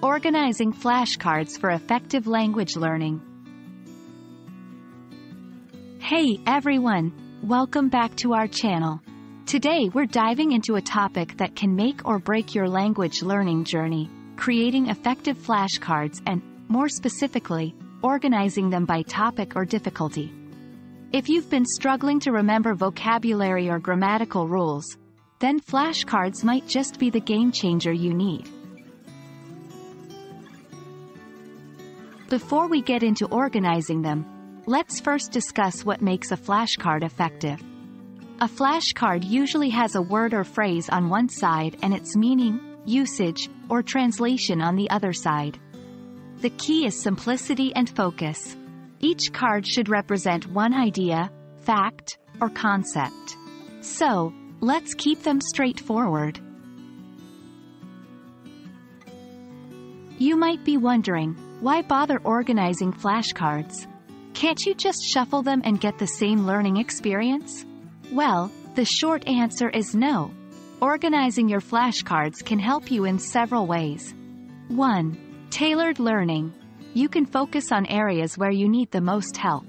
Organizing flashcards for effective language learning. Hey everyone, welcome back to our channel. Today we're diving into a topic that can make or break your language learning journey, creating effective flashcards and, more specifically, organizing them by topic or difficulty. If you've been struggling to remember vocabulary or grammatical rules, then flashcards might just be the game changer you need. Before we get into organizing them, let's first discuss what makes a flashcard effective. A flashcard usually has a word or phrase on one side and its meaning, usage, or translation on the other side. The key is simplicity and focus. Each card should represent one idea, fact, or concept. So, let's keep them straightforward. You might be wondering, why bother organizing flashcards? Can't you just shuffle them and get the same learning experience? Well, the short answer is no. Organizing your flashcards can help you in several ways. 1. Tailored learning. You can focus on areas where you need the most help.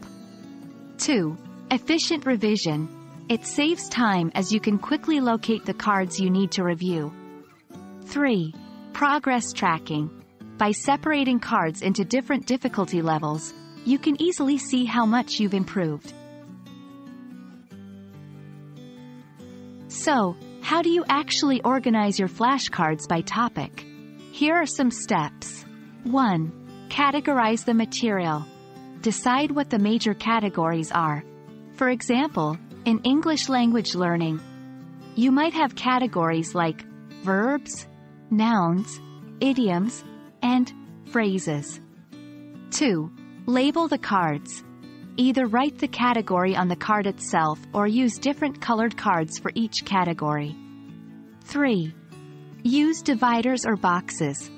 2. Efficient revision. It saves time as you can quickly locate the cards you need to review. 3. Progress tracking. By separating cards into different difficulty levels, you can easily see how much you've improved. So, how do you actually organize your flashcards by topic? Here are some steps. 1. Categorize the material. Decide what the major categories are. For example, in English language learning, you might have categories like verbs, nouns, idioms, and phrases. 2. Label the cards. Either write the category on the card itself or use different colored cards for each category. 3. Use dividers or boxes.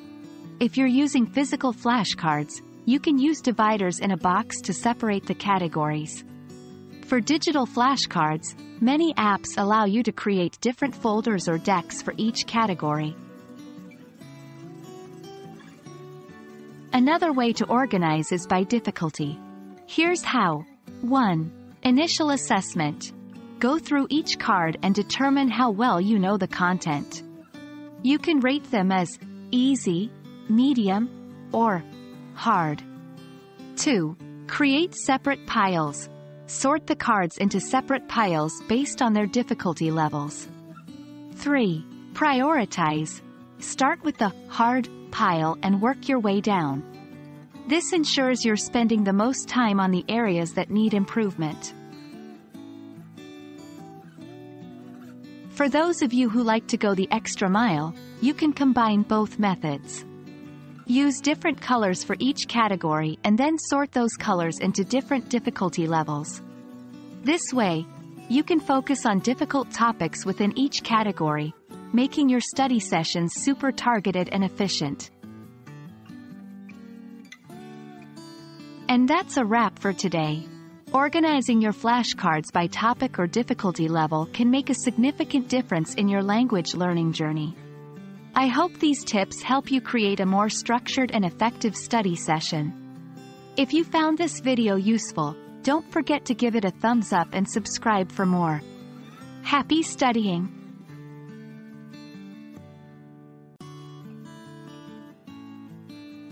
If you're using physical flashcards, you can use dividers in a box to separate the categories. For digital flashcards, many apps allow you to create different folders or decks for each category. Another way to organize is by difficulty. Here's how. 1. Initial assessment. Go through each card and determine how well you know the content. You can rate them as easy, medium, or hard. 2. Create separate piles. Sort the cards into separate piles based on their difficulty levels. 3. Prioritize. Start with the hard pile and work your way down. This ensures you're spending the most time on the areas that need improvement. For those of you who like to go the extra mile, you can combine both methods. Use different colors for each category and then sort those colors into different difficulty levels. This way, you can focus on difficult topics within each category, making your study sessions super targeted and efficient. And that's a wrap for today. Organizing your flashcards by topic or difficulty level can make a significant difference in your language learning journey. I hope these tips help you create a more structured and effective study session. If you found this video useful, don't forget to give it a thumbs up and subscribe for more. Happy studying!